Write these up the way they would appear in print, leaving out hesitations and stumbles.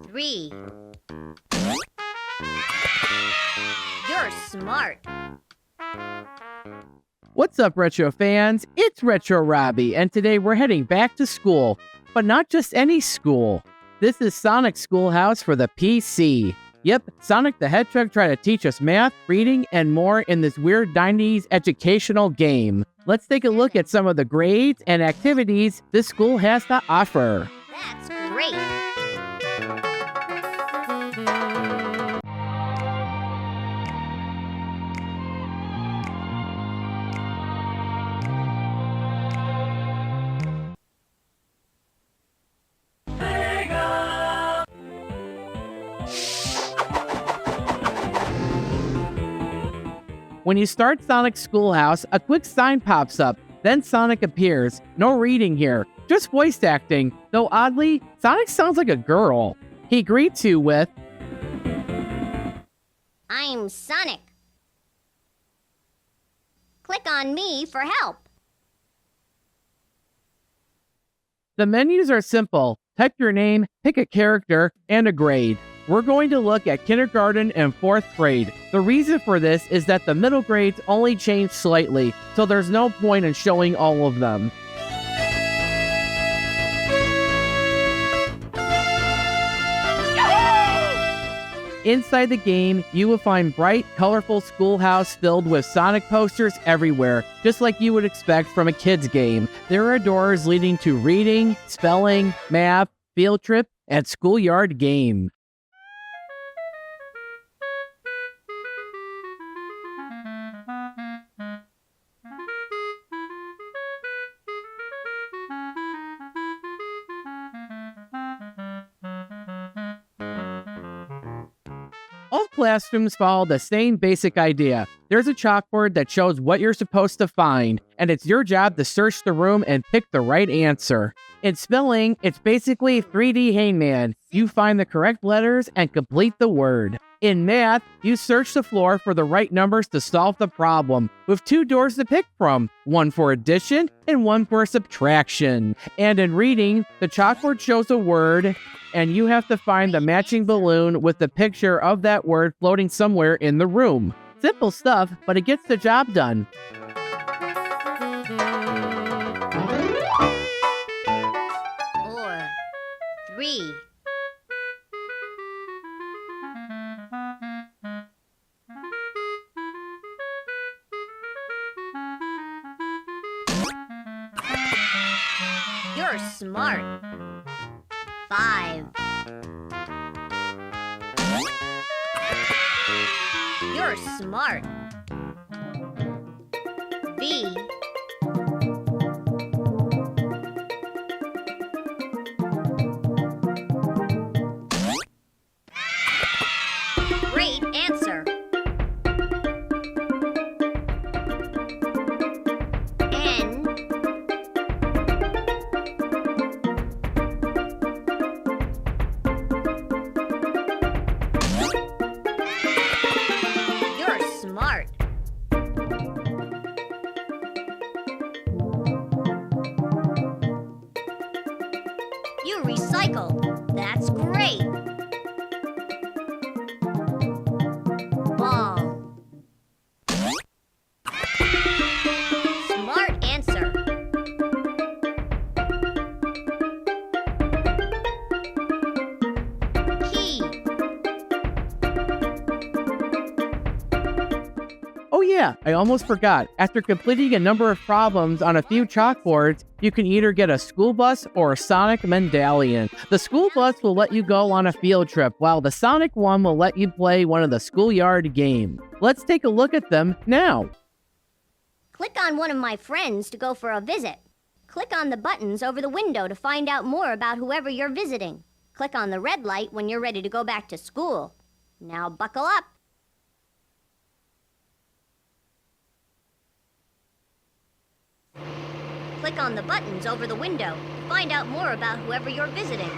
3. You're smart. What's up, Retro fans? It's RetroRobby, and today we're heading back to school. But not just any school. This is Sonic Schoolhouse for the PC. Yep, Sonic the Hedgehog tried to teach us math, reading, and more in this weird 90s educational game. Let's take a look at some of the grades and activities this school has to offer. That's great. When you start Sonic Schoolhouse, a quick sign pops up. Then Sonic appears. No reading here, just voice acting. Though oddly, Sonic sounds like a girl. He greets you with, I'm Sonic. Click on me for help. the menus are simple. Type your name, pick a character, and a grade. We're going to look at kindergarten and 4th grade. The reason for this is that the middle grades only change slightly, so there's no point in showing all of them. Inside the game, you will find bright, colorful schoolhouse filled with Sonic posters everywhere, just like you would expect from a kid's game. There are doors leading to reading, spelling, math, field trip, and schoolyard game. All classrooms follow the same basic idea. There's a chalkboard that shows what you're supposed to find, and it's your job to search the room and pick the right answer. In spelling, it's basically 3D Hangman. You find the correct letters and complete the word. In math, you search the floor for the right numbers to solve the problem, with 2 doors to pick from, one for addition and one for subtraction. And in reading, the chalkboard shows a word, and you have to find the matching balloon with the picture of that word floating somewhere in the room. Simple stuff, but it gets the job done. Or 3. You're smart. 5. You're smart. B. Great answer. N. You're smart. You recycled. That's great. Ball. Smart answer. Key. Oh yeah, I almost forgot. After completing a number of problems on a few chalkboards, you can either get a school bus or a Sonic medallion. The school bus will let you go on a field trip, while the Sonic one will let you play one of the schoolyard games. Let's take a look at them now. Click on one of my friends to go for a visit. Click on the buttons over the window to find out more about whoever you're visiting. Click on the red light when you're ready to go back to school. Now buckle up. Click on the buttons over the window to find out more about whoever you're visiting.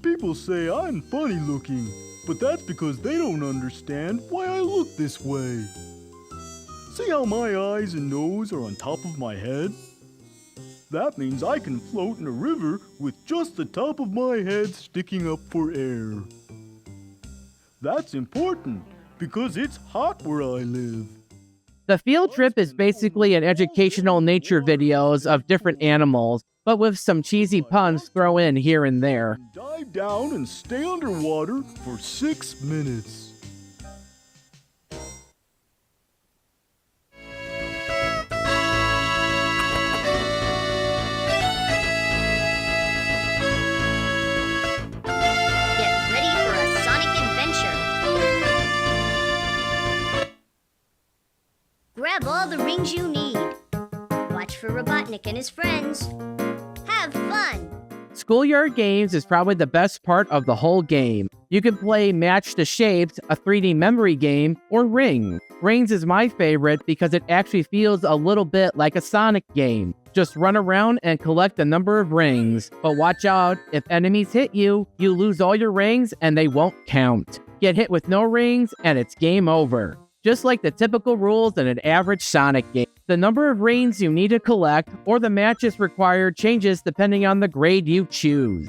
People say I'm funny looking, but that's because they don't understand why I look this way. See how my eyes and nose are on top of my head? That means I can float in a river with just the top of my head sticking up for air. That's important because it's hot where I live. The field trip is basically an educational nature videos of different animals, but with some cheesy puns thrown in here and there. Dive down and stay underwater for 6 minutes. Get ready for a Sonic adventure. Grab all the rings you need. Watch for Robotnik and his friends. Have fun! Schoolyard games is probably the best part of the whole game. You can play Match the Shapes, a 3D memory game, or Ring. Rings is my favorite because it actually feels a little bit like a Sonic game. Just run around and collect a number of rings. But watch out, if enemies hit you, you lose all your rings and they won't count. Get hit with no rings and it's game over. Just like the typical rules in an average Sonic game. The number of rings you need to collect or the matches required changes depending on the grade you choose.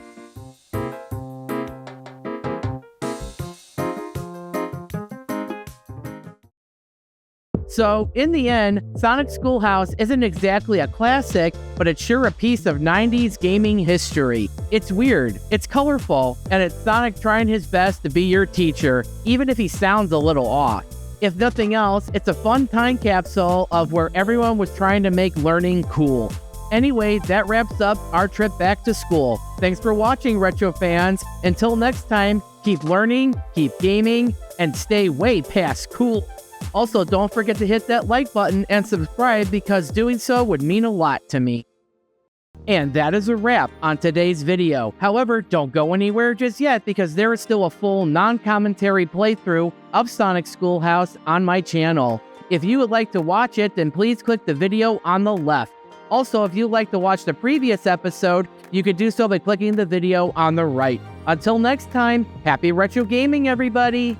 So, in the end, Sonic Schoolhouse isn't exactly a classic, but it's sure a piece of 90s gaming history. It's weird, it's colorful, and it's Sonic trying his best to be your teacher, even if he sounds a little off. If nothing else, it's a fun time capsule of where everyone was trying to make learning cool. Anyway, that wraps up our trip back to school. Thanks for watching, Retro fans. Until next time, keep learning, keep gaming, and stay way past cool. Also, don't forget to hit that like button and subscribe because doing so would mean a lot to me. And that is a wrap on today's video. However, don't go anywhere just yet because there is still a full non-commentary playthrough of Sonic Schoolhouse on my channel. If you would like to watch it, then please click the video on the left. Also, if you'd like to watch the previous episode, you could do so by clicking the video on the right. Until next time, happy retro gaming, everybody!